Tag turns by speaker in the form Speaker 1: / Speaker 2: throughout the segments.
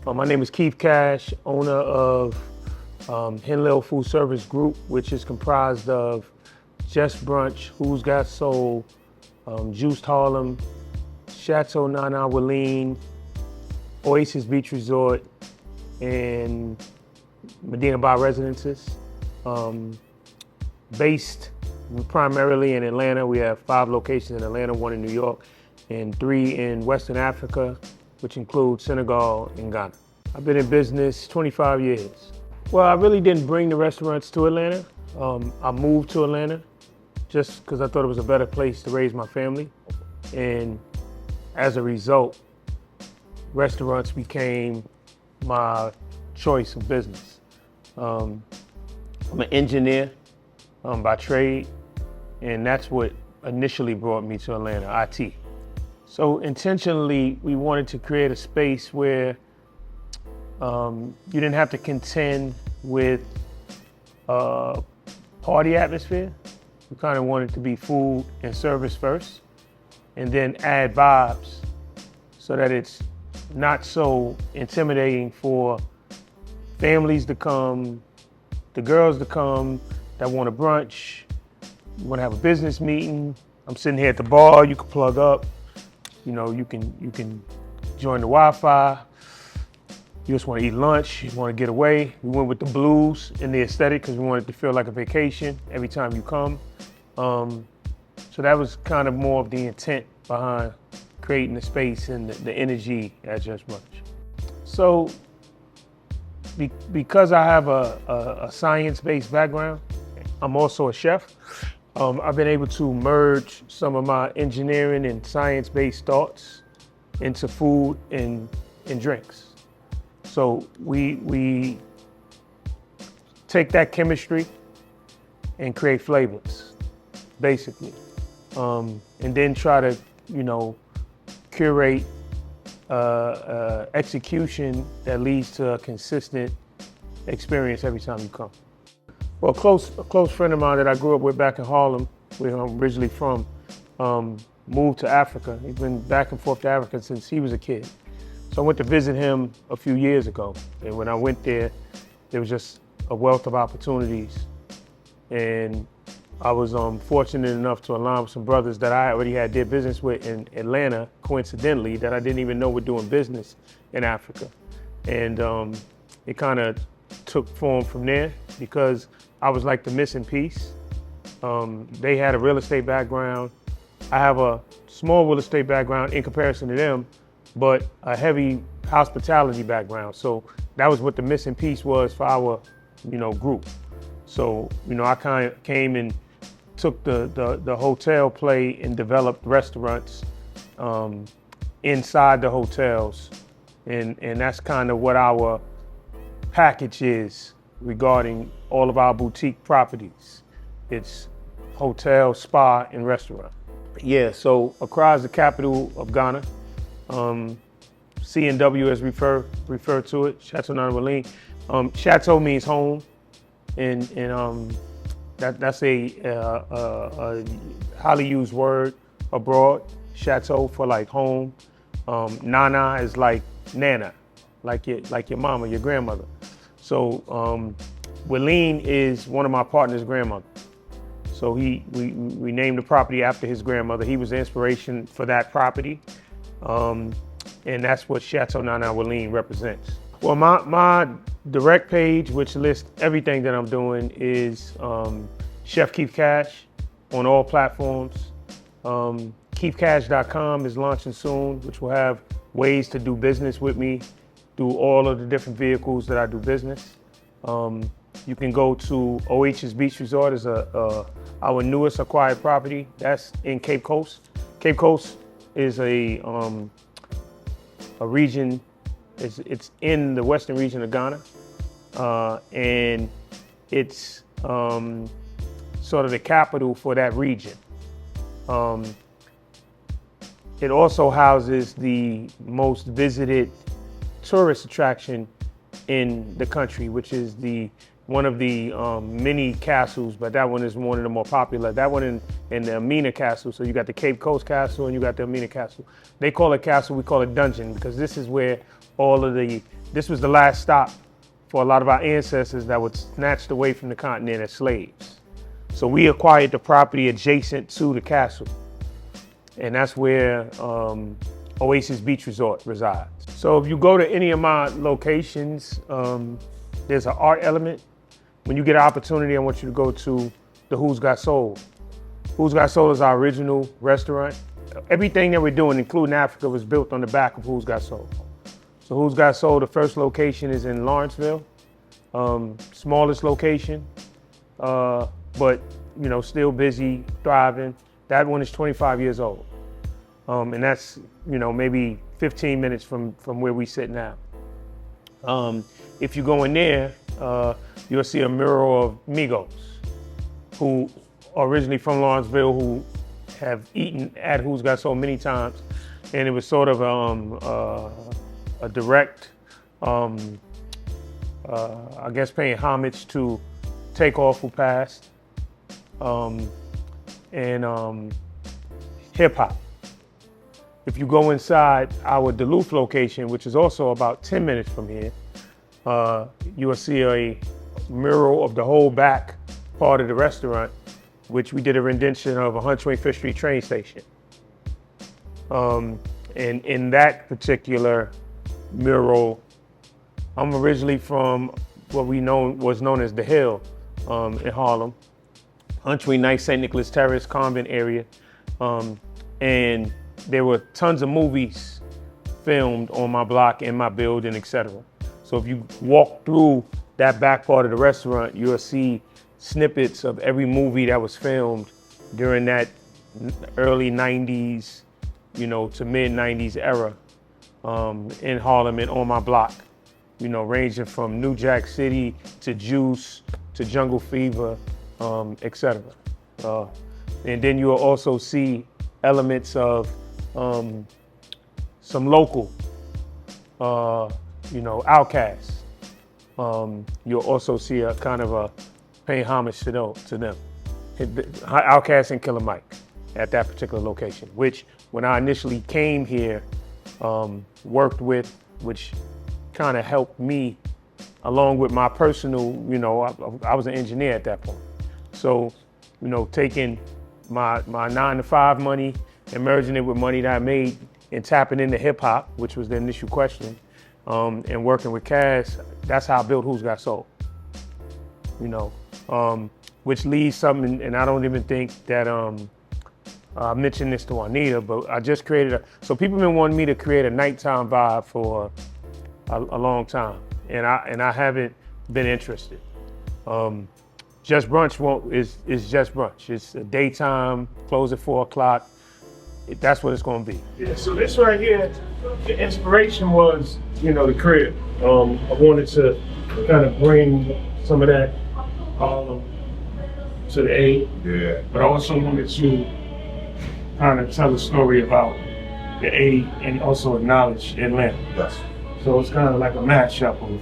Speaker 1: My name is Keith Kash, owner of Henlil Food Service Group, which is comprised of Just Brunch, Who's Got Soul, Juiced Harlem, Chateau Nana Willeen, Oasis Beach Resort, and Medina Bay Residences. Based primarily in Atlanta. We have 5 locations in Atlanta, 1 in New York, and 3 in Western Africa, which includes Senegal and Ghana. I've been in business 25 years. Well, I really didn't bring the restaurants to Atlanta. I moved to Atlanta just because I thought it was a better place to raise my family. And as a result, restaurants became my choice of business. I'm an engineer by trade, and that's what initially brought me to Atlanta, IT. So intentionally, we wanted to create a space where you didn't have to contend with party atmosphere. We kind of wanted to be food and service first, and then add vibes so that it's not so intimidating for families to come, the girls to come that want a brunch, you want to have a business meeting. I'm sitting here at the bar, you can plug up, you know, you can join the Wi-Fi. You just want to eat lunch, you want to get away. We went with the blues and the aesthetic because we wanted to feel like a vacation every time you come. So that was kind of more of the intent behind creating the space and the energy at Just Brunch. So because I have a science-based background, I'm also a chef. I've been able to merge some of my engineering and science-based thoughts into food and drinks. So we take that chemistry and create flavors, basically, and then try to, you know, curate execution that leads to a consistent experience every time you come. Well, a close friend of mine that I grew up with back in Harlem, where I'm originally from, moved to Africa. He's been back and forth to Africa since he was a kid. So I went to visit him a few years ago. And when I went there, there was just a wealth of opportunities. And I was fortunate enough to align with some brothers that I already had did business with in Atlanta, coincidentally, that I didn't even know were doing business in Africa. And it kind of took form from there because I was like the missing piece. They had a real estate background. I have a small real estate background in comparison to them, but a heavy hospitality background. So that was what the missing piece was for our, you know, group. So, you know, I kind of came and took the hotel play and developed restaurants inside the hotels. And that's kind of what our package is regarding all of our boutique properties. It's hotel, spa, and restaurant. Yeah, so Accra is the capital of Ghana. CNW as referred to it, Chateau Nana Willeen. Chateau means home, and that's a highly used word abroad. Chateau for like home. Nana is like Nana, like your mama, your grandmother. So Willeen is one of my partner's grandmother. So we named the property after his grandmother. He was the inspiration for that property. And that's what Chateau Nana Willeen represents. Well, my direct page, which lists everything that I'm doing, is Chef Keith Kash on all platforms. KeithKash.com is launching soon, which will have ways to do business with me through all of the different vehicles that I do business. You can go to Oasis Beach Resort, is our newest acquired property. That's in Cape Coast. Cape Coast is a region. It's in the western region of Ghana, and it's sort of the capital for that region. It also houses the most visited tourist attraction in the country, which is one of the mini castles, but that one is one of the more popular. That one in the Amina Castle. So you got the Cape Coast Castle and you got the Amina Castle. They call it castle, we call it dungeon, because this is where all of the this was the last stop for a lot of our ancestors that were snatched away from the continent as slaves. So we acquired the property adjacent to the castle. And that's where Oasis Beach Resort resides. So if you go to any of my locations, there's an art element. When you get an opportunity, I want you to go to the Who's Got Soul. Who's Got Soul is our original restaurant. Everything that we're doing, including Africa, was built on the back of Who's Got Soul. So Who's Got Soul, the first location is in Lawrenceville, smallest location, but still busy, thriving. That one is 25 years old. And that's, maybe 15 minutes from where we sit now. If you go in there, you'll see a mural of Migos, who are originally from Lawrenceville, who have eaten at Who's Got Soul many times. And it was sort of a direct, I guess, paying homage to Takeoff, who passed, and hip hop. If you go inside our Duluth location, which is also about 10 minutes from here, you will see a mural of the whole back part of the restaurant, which we did a rendition of 125th Street train station. And in that particular mural, I'm originally from what was known as The Hill in Harlem, 129th St. Nicholas Terrace Convent area. And there were tons of movies filmed on my block, in my building, etc. So if you walk through that back part of the restaurant, you'll see snippets of every movie that was filmed during that early 90s, to mid 90s era in Harlem and on my block, ranging from New Jack City to Juice to Jungle Fever, etc. And then you'll also see elements of some local, Outkast. You'll also see a kind of a paying homage to them. Outkast and Killer Mike at that particular location, which when I initially came here, worked with, which kind of helped me along with my personal, I was an engineer at that point. So, taking my 9-to-5 money and merging it with money that I made and tapping into hip hop, which was the initial question, and working with Kash, that's how I built Who's Got Soul. Which leads something, and I don't even think that I mentioned this to Juanita, but I just created so people have been wanting me to create a nighttime vibe for a long time, and I haven't been interested. Just Brunch is Just Brunch. It's a daytime, close at 4 o'clock. That's what it's gonna be. Yeah, so this right here, the inspiration was, the crib. I wanted to kind of bring some of that to the A. Yeah. But I also wanted to kind of tell a story about the A and also acknowledge Atlanta.
Speaker 2: Yes.
Speaker 1: So it's kind of like a mashup of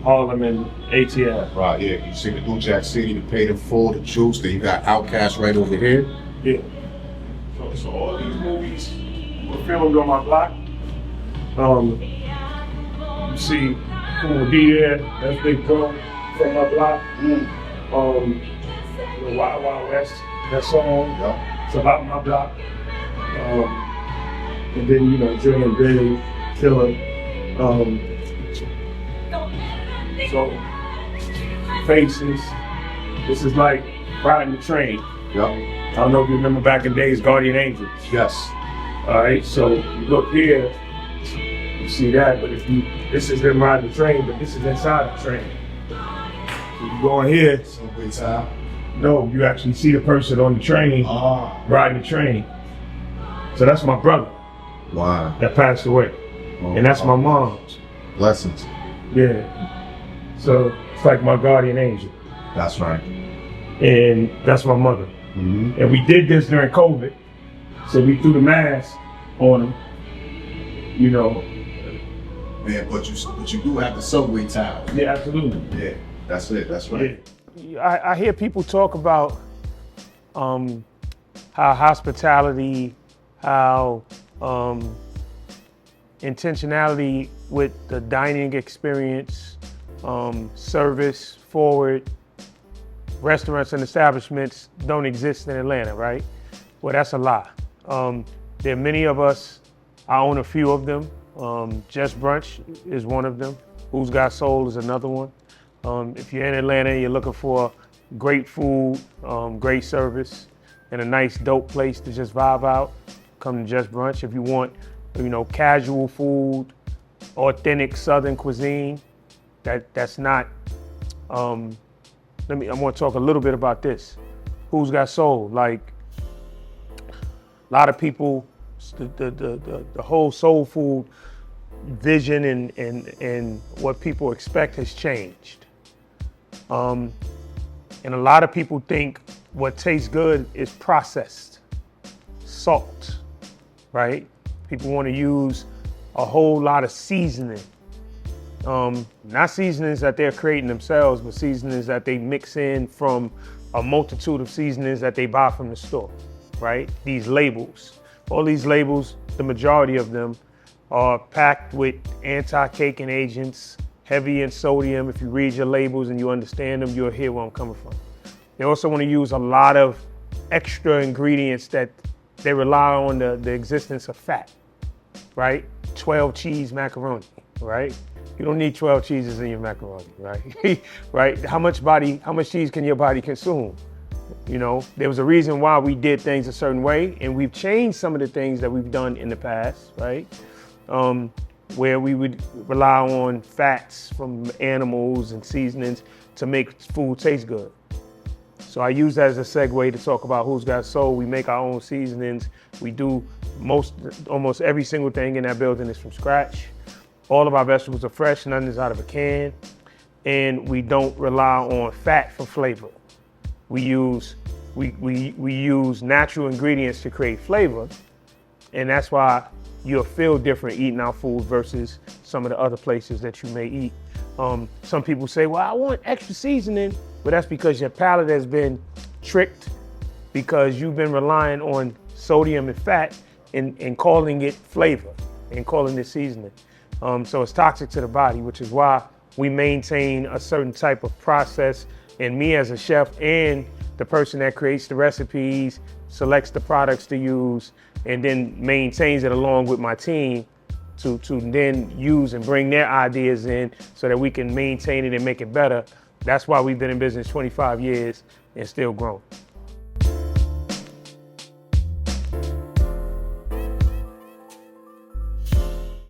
Speaker 1: Harlem and ATL.
Speaker 2: Right, yeah. You see the New Jack City, the Paid in Full, the Juice, then you got Outkast right over here.
Speaker 1: Yeah. So all these movies were filmed on my block. You see who will be there, that's Big Bro from my block. The Wild Wild West, that song, yeah. It's about my block. And then, Dre and Billy, Killer. So, Faces. This is like riding the train.
Speaker 2: Yep.
Speaker 1: I don't know if you remember back in the days, Guardian Angels.
Speaker 2: Yes.
Speaker 1: All right, so you look here, you see that, but this is them riding the train, but this is inside the train. So you go in here.
Speaker 2: Subway time.
Speaker 1: No, you actually see the person on the train, riding the train. So that's my brother.
Speaker 2: Wow.
Speaker 1: That passed away. Oh, and that's my mom's.
Speaker 2: Blessings.
Speaker 1: Yeah. So it's like my guardian angel.
Speaker 2: That's right.
Speaker 1: And that's my mother. Mm-hmm. And we did this during COVID. So we threw the mask on them,
Speaker 2: Man, but you do have the subway time.
Speaker 1: Yeah, absolutely.
Speaker 2: Yeah, that's it. That's right.
Speaker 1: Yeah. I hear people talk about how hospitality, how intentionality, with the dining experience, service forward, restaurants and establishments don't exist in Atlanta, right? Well, that's a lie. There are many of us. I own a few of them. Just Brunch is one of them. Who's Got Soul is another one. If you're in Atlanta, you're looking for great food, great service, and a nice dope place to just vibe out, come to Just Brunch. If you want, casual food, authentic Southern cuisine, that's not. I want to talk a little bit about this. Who's Got Soul? Like, a lot of people, the whole soul food vision and what people expect has changed. And a lot of people think what tastes good is processed, salt, right? People want to use a whole lot of seasoning. Not seasonings that they're creating themselves, but seasonings that they mix in from a multitude of seasonings that they buy from the store, right? These labels, all these labels, the majority of them are packed with anti-caking agents, heavy in sodium. If you read your labels and you understand them, you'll hear where I'm coming from. They also want to use a lot of extra ingredients that they rely on the existence of fat, right? 12 cheese macaroni, right? You don't need 12 cheeses in your macaroni, right? Right? How much cheese can your body consume? There was a reason why we did things a certain way, and we've changed some of the things that we've done in the past, right? Where we would rely on fats from animals and seasonings to make food taste good. So I use that as a segue to talk about Who's Got Soul. We make our own seasonings. We do almost every single thing in that building is from scratch. All of our vegetables are fresh, none is out of a can. And we don't rely on fat for flavor. We use natural ingredients to create flavor. And that's why you'll feel different eating our food versus some of the other places that you may eat. Some people say, well, I want extra seasoning, but that's because your palate has been tricked because you've been relying on sodium and fat and calling it flavor and calling it seasoning. So it's toxic to the body, which is why we maintain a certain type of process. And me as a chef and the person that creates the recipes, selects the products to use, and then maintains it along with my team to then use and bring their ideas in so that we can maintain it and make it better. That's why we've been in business 25 years and still growing.